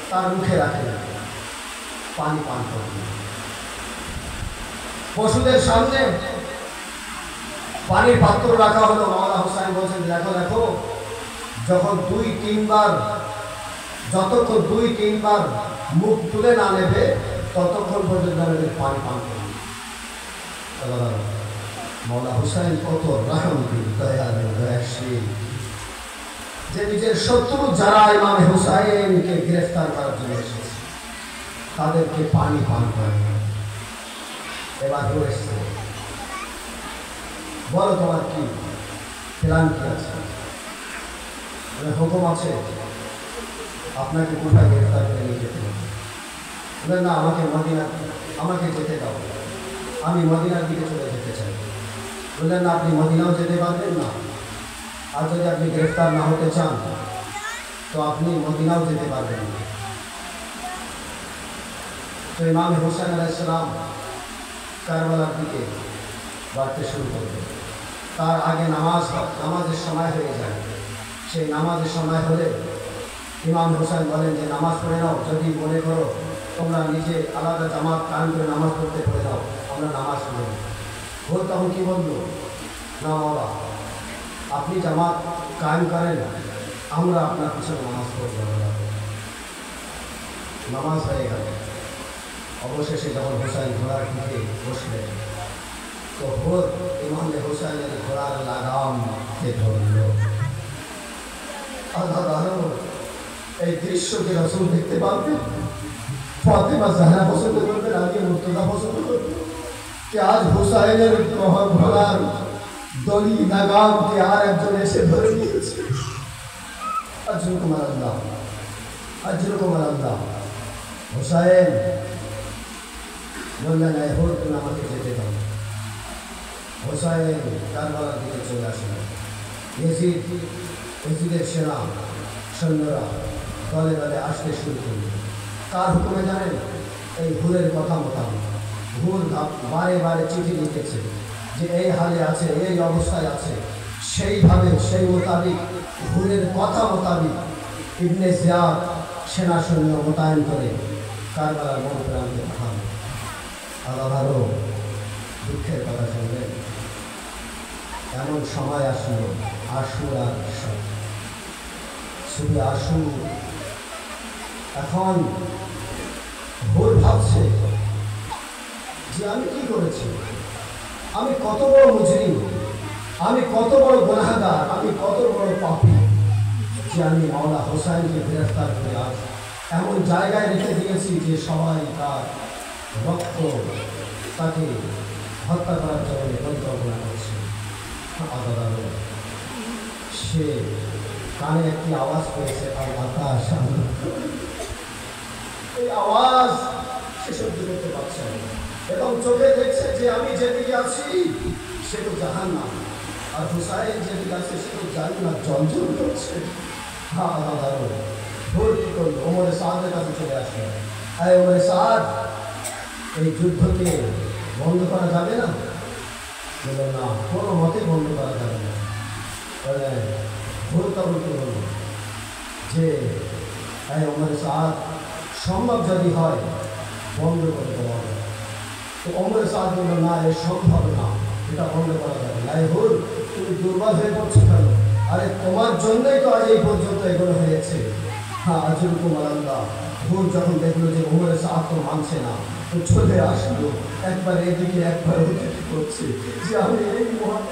তার মুখে রাখলেন, পানি পান করলেন। পশুদের সামনে পানির পাত্র রাখা হলো। মাওলা হুসাইন বলছেন দেখো দেখো, যখন 2-3 বার, যতক্ষণ 2-3 বার মুখ তুলে না নেবে ততক্ষণ পর্যন্ত আমাদের পানি পান করবে। মাওলা হুসাইন কত রহমতুল দয়াশীল, যে নিজের শত্রু যারা ইমাম হুসাইনকে গ্রেফতার করার জন্য এসেছে তাদেরকে পানি পান করে। এবার এসছে, বলো তোমার কি প্ল্যান কি আছে? হুকুম আছে আপনাকে কোথায় গ্রেফতার করে নিয়ে যেতে হবে? না, আমাকে যেতে দাও, আমি মদিনার দিকে চলে যেতে চাই। বললেন না, আপনি মদিনাও যেতে পারবেন না, আর যদি আপনি গ্রেফতার না হতে চান তো আপনি মদিনাও যেতে পারবেন না। তো ইমাম হুসাইন আলাইহিস সালাম কারবালার দিকে বাড়তে শুরু করবে। তার আগে নামাজের সময় হয়ে যায়। সেই নামাজের সময় হলে ইমাম হুসাইন বলেন যে নামাজ পড়ে নাও, যদি মনে করো তোমরা নিজে আলাদা জামাত কায়েম করে নামাজ পড়তে পড়ে দাও, আমরা নামাজ পড়ে নিই। ও তখন কি বললো, না মাওলা, আপনি জামাত কায়েম করেন, আমরা আপনার পিছনে নামাজ পড়ব। নামাজ হয়ে গেল। অবশেষে যখন হুসাইন ঘোড়ার পিঠে বসলেন তো ভোর ইমামে হুসাইনের ঘোড়ার লাগামকে ধরল। এই দৃশ্যকে রাসূল দেখতে পাবেন, ফাতেমা জাহরা পছন্দ করবেন, আমিও মুর্তজা পছন্দ করত कि आज হুসাইনের ঘোড়ার দড়ি লাগামকে আর একজন এসে ধরে নিয়েছে। আজরুকুম আল্লাহ, আজরুকুম আল্লাহ। হুসাইন বললেন, এই হোক তুমি আমাকে যেতে দাও। হুসাইন কারবালার দিকে চলে আসলেন। ইয়াজিদের সেনা সৈন্যরা দলে দলে আসতে শুরু করল। কার হুকুমে জানেন? এই হুরের কথা মোতাবেক। হুর বারে বারে চিঠি লিখেছে যে এই হালে আছে, এই অবস্থায় আছে। সেইভাবে সেই মোতাবিক হুরের কথা মোতাবিক ইবনে জিয়াদ সেনা সৈন্য মোতায়েন করে কারবালার মন প্রান্তে পাঠান। আল্লাহরও দুঃখের কথা শুনলেন। এমন সময় আসলো আশুরার শুধু আশুর। এখন ভুল ভাবছে যে আমি কি করেছি, আমি কত বড় মুজরিম, আমি কত বড় গুনাহগার, আমি কত বড় পাপী যে আমি মাওলা হোসাইনকে গ্রেফতার করে আজ এমন জায়গায় রেখে দিয়েছি যে সবাই তার রক্ত তাকে হত্যা করার জন্য পরিকল্পনা করছে। সে কানে একটি আওয়াজ পেয়েছে, আকাশ, এই আওয়াজ সে সহ্য করতে পারছে না এবং চোখে দেখছে যে আমি যেদিকে আছি সে তো জাহান্নাম, আর হুসাইন যেদিকে আছে সে তো জান্নাত জ্বলজ্বল করছে। ভুল কি করলো? ওমরে সাদের কাছে চলে আসলো। ওমরে সাদ, এই যুদ্ধকে বন্ধ করা যাবে না? বলল, না, কোনো মতে বন্ধ করা যাবে না। ভুল তখন কি হল যে ওমরে সাদ সম্ভব যদি হয় বন্ধ করে দেওয়া হবে। তো ওমরে সাদ বলল, না, এ সম্ভব না, এটা বন্ধ করা যাবে না। ভুল, তুমি দুর্বল হয়ে পড়ছো কেন? আরে তোমার জন্যই তো আজ এই পর্যন্ত এগুলো হয়েছে। হ্যাঁ, আজরুকুম আল্লাহ। ভুল যখন দেখলো যে ওমরে সাদ তো মানছে না, তো চলে আসলো, একবার এদিকে একবার ওদিকে করছে যে আমি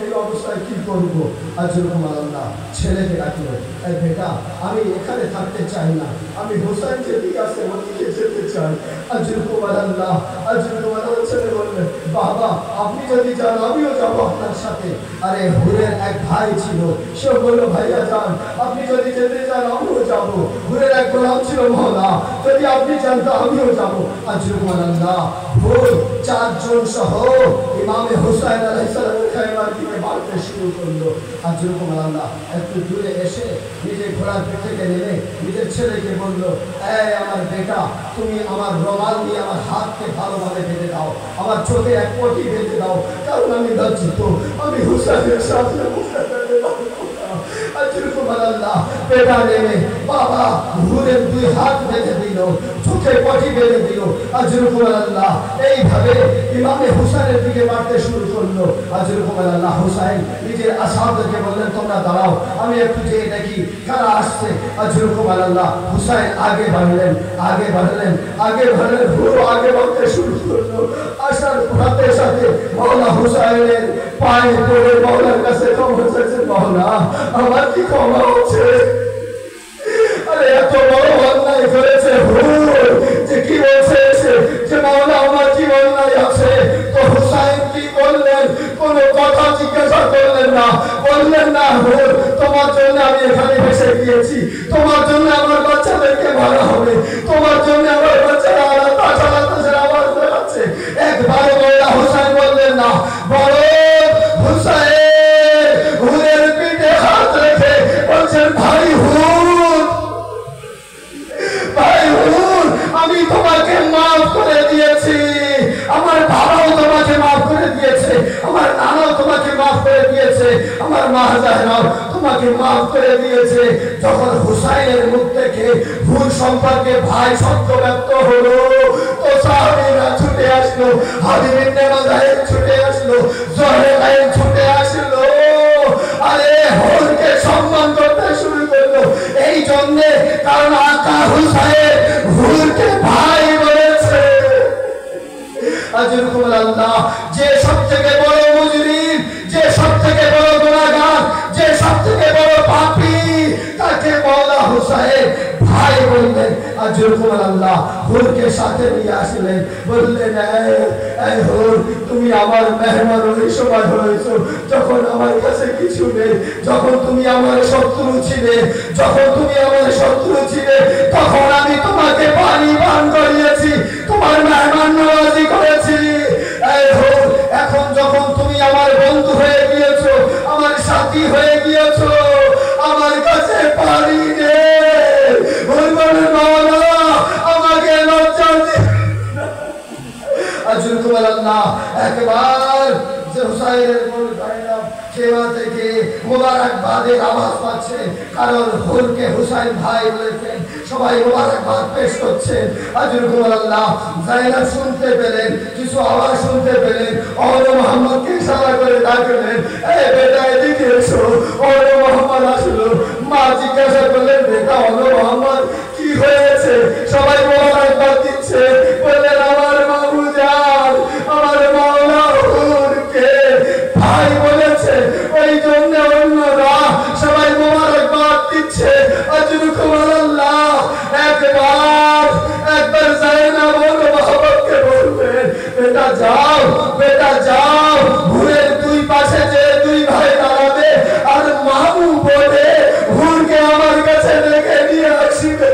এই অবস্থায় কি করবো। আজরুকুম আল্লাহ ছেলেকে ডাকলো, এই বেটা, আমি এখানে থাকতে চাই না, আমি হোসাইন যেদিকে আছে ওদিকে যেতে চাই। আজরুকুম আল্লাহ, আজরুকুম আল্লাহ ছেলে বললেন, বাবা আপনি যদি যান আমিও যাবো আপনার সাথে। আরে হুরের এক ভাই ছিল, সে বললো, ভাইয়া যান, আপনি যদি যেতে চান আমিও যাবো। হুরের এক গোলাম ছিল, মওলা, যদি আপনি যান তো আমিও যাবো। আজরুকুম আল্লাহ ভোর 4 জন সহ ইমামে হুসাইন আলাইহিস সালামের খায়বার দিকে মারতে শুরু করলো। আজরুকুম আল্লাহ একটু দূরে এসে নিজে ঘোড়ার পিঠ থেকে নেমে নিজের ছেলেকে বলল, এই আমার বেটা, তুমি আমার রুমাল দিয়ে আমার হাতকে ভালোভাবে বেঁধে দাও, আমার চোখে এক পটি বেঁধে দাও, কারণ আমি লজ্জিত, আমি হুসাইনের সাথে আজরুকুম আল্লাহ বেটা নেমে বাবা হুরের 2 হাত বেঁধে দিল, চোখে পটি বেঁধে দিল। আজরুকুম আল্লাহ এইভাবে ইমামে হুসাইনের দিকে মারতে শুরু করলো। আজরুকুম আল্লাহ হুসাইন নিজের আসাদকে বললেন, তোমরা দাঁড়াও, আমি একটু যেয়ে দেখি কারা আসছে। আজরুকুম আল্লাহ হুসাইন আগে বাড়লেন, আগে বাড়লেন, আগে বাড়লেন, হুর আগে বাড়তে শুরু করলো। আসার সাথে সাথে মাওলা হুসাইনের পায়ে পড়ে মাওলার কাছে ক্ষমা চাইছে, মাওলা আমার কি ক্ষমা হচ্ছে? আরে এত বড় অন্যায় করেছে হুর যে কি বলছে যে মাওলা আমার কি অন্যায় আছে? তো হুসাইন কি করলেন? কোনো কথা জিজ্ঞাসা করলেন না, বললেন না, হুর তোমার জন্য আমি এখানে বসে গিয়েছি, তোমার জন্য আমার বাচ্চাদেরকে মারা হবে, তোমার জন্য আমার বাচ্চারা তাছাড়া আমার আছে। একবারও মাওলা হুসাইন বললেন না, বড় হুসাইন হুরের পিঠে হাত রেখে বলছেন, ভাই হুর, ভাই হুর, আমি তোমাকে মাফ করে দিয়েছি, আমার বাবাও তোমাকে মাফ করে দিয়েছে, আমার নানাও তোমাকে মাফ করে দিয়েছে, আমার মা জাহরাও তোমাকে মাফ করে দিয়েছে। যখন হুসাইনের মুখ থেকে ভুল সম্পর্কে ভাই শব্দ ব্যক্ত হলো, তো সাহাবীরা ছুটে আসলো, হাবিব ইবনে মাজাহির ছুটে আসলো, জহরাইন ছুটে আসলো, আরে হুরকে সম্মান করতে শুরু করলো। এই জন্যে কারণ আকা হুসাইন হুরকে ভাই বলেছে। আজরুকুম আল্লাহ যে সবথেকে বড় মুজরিম, যে সবথেকে বড় গুনাহগার, যে সবথেকে বড় পাপী, তাকে মাওলা হুসাইন ভাই বললেন আর যেরকম আল্লাহ হুরকে সাথে নিয়ে আসলেন, বললেন এই হুর, তুমি আমার মেহমান ওই সময় হয়েছো যখন আমার কাছে কিছু নেই, যখন তুমি আমার শত্রু ছিলে, যখন তুমি আমার শত্রু ছিলে তখন আমি তোমাকে পানি পান করিয়েছি, তোমার মেহমান নওয়াজি করেছি। এই হুর, এখন যখন তুমি আমার বন্ধু হয়ে গিয়েছো, আমার সাথী হয়ে গিয়েছো, আমার কাছে পানি নেই, বলবেন মাওলা আমাকে লজ্জা দিন। আল্লাহ একবার যে হুসাইনের খেয়া থেকে মোবারকবাদের আওয়াজ পাচ্ছে, কারণ হুরকে হুসাইন ভাই বলেছেন, সবাই মোবারকবাদ পেশ করছেন। আল্লাহ যায়েরা শুনতে পেলেন, কিছু আওয়াজ শুনতে পেলেন, ওরে মোহাম্মদকে ইশারা করে ডাকলেন, এই বেটা এদিকে এসো। ওরে মোহাম্মদ আসলো, মা জিজ্ঞাসা করলেন, বেটা ওরে মোহাম্মদ কি হয়েছে? সবাই মোবারকবাদ দিচ্ছে, বললেন আমার মাবুজান, আমার মাওলা হুরকে ভাই বলেছে, ওই জন্য অন্যরা সবাই মোবারকবাদ দিচ্ছে। আল্লাহ একবার যায়েনব ওরে মোহাম্মদকে বলবেন, বেটা যাও, বেটা যাও, হুরের দুই পাশে যে দুই ভাই দাঁড়াবে আর মামু বলে হুরকে আমার কাছে রেখে নিয়ে আসবে।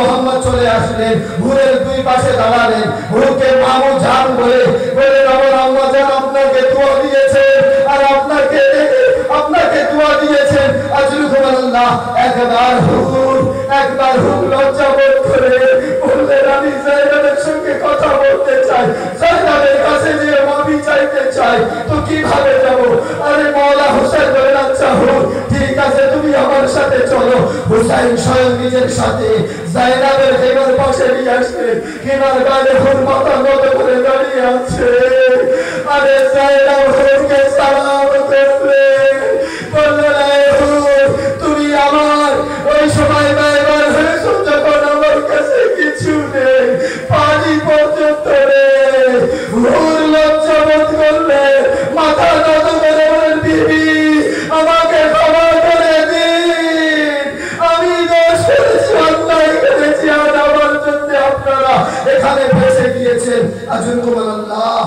মোহাম্মদ চলে আসলেন, হুরের দুই পাশে দাঁড়ালেন, হুরকে মামু জান বলে বলেন, আমার আম্মা জান আপনাকে দোয়া দিয়েছেন আর আপনাকে দোয়া দিয়েছেন। একবার হুর লজ্জা বোধ করে বললেন, আমি যায়েদের সঙ্গে কথা বলতে চাই, যায়েদের কাছে যে মাফি চাইতে চাই, তো কিভাবে যাব? আরে মাওলা হুসাইন বলেন, আচ্ছা হুর ঠিক আছে, তুমি আমার সাথে চলো। হুসাইন স্বয়ং নিজের সাথে যায়েদের খেমার পাশে নিয়ে আসলেন, খেমার গায়ে হুর মাথা নত করে দাঁড়িয়ে আছে। আরে যায়েদ হুরকে সালাম করলেন, বললেন, হুর তুমি আমার ওই সময় মেহমান হয়েছো যখন আমার কাছে কিছু নেই, পানি পর্যন্ত নেই। হুর লজ্জা বোধ করলেন, মাথা নত করে বলেন, বিবি আমাকে ক্ষমা করে দিন, আমি দোষ করেছি, অন্যায় করেছি, আর আমার জন্য আপনারা এখানে বেঁচে গিয়েছেন। আল্লাহ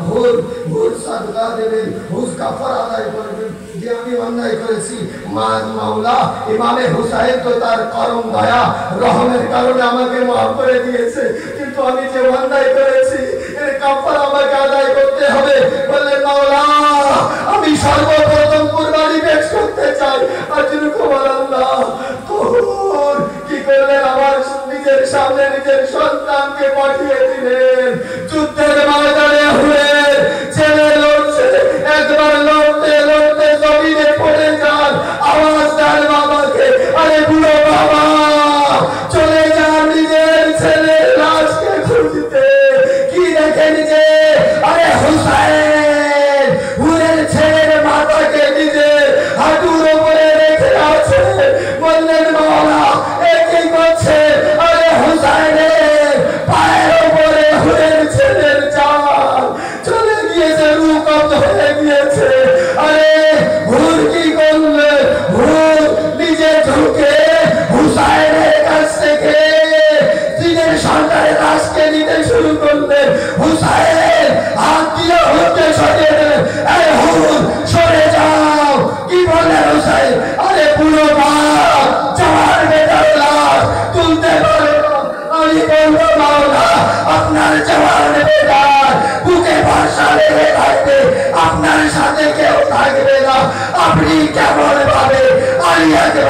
হুর সাদকা দেবেন, হুর কাফারা আদায় করবেন যে আমি অন্যায় করেছি। মাওলা ইমামে হুসাইন তো তার করম দয়া রহমের কারণে আমাকে মাফ করে দিয়েছে, কিন্তু আমি যে অন্যায় করেছি এর কাফারা আমাকে আদায় করতে হবে। বললেন, মাওলা আমি সর্বপ্রথম কুরবানি পেশ করতে চাই। আল্লাহ তোর কি করলেন? আমার নিজের সামনে নিজের সন্তানকে পাঠিয়ে দিলেন, যুদ্ধের ময়দানে হয়ে ছেলে লড়ছে, একবার লড়তে লড়তে জমিনে পড়ে যান, আওয়াজ দেন বাবাকে, আরে বুড়ো বাবা চলে যান নিজের ছেলের লাশকে খুঁজতে। কি দেখেন যে আরে হুসাইন হুরের ছেলের মাথাকে নিজের হাঁটুর উপরে রেখে আছে। বললেন, মাওলা এ কি করছে? আরে হুসাইনের পায়ের উপরে হুরের ছেলের জান চলে গিয়েছে, রূহ কব্জ হয়ে গিয়েছে। আরে হুর কি করলে? হুর নিজে ঢুকে হুসাইনের কাছ থেকে নিজের সন্তানের লাশকে নিতে শুরু করলেন। হুসাইন হাত দিয়ে হুরকে সরিয়ে দিলেন, এই হুর সরে যাও। কি বললেন হুসাইন? আরে পুরো বাপ জওয়ান বেটার লাশ তুলতে পারে না। আমি বলবো, মাওলা আপনার জওয়ান বেটার বুকে ভরসা লেগে থাকবে, আপনার সাথে কেউ থাকবে না, আপনি কেমন ভাবে আলিয়াকে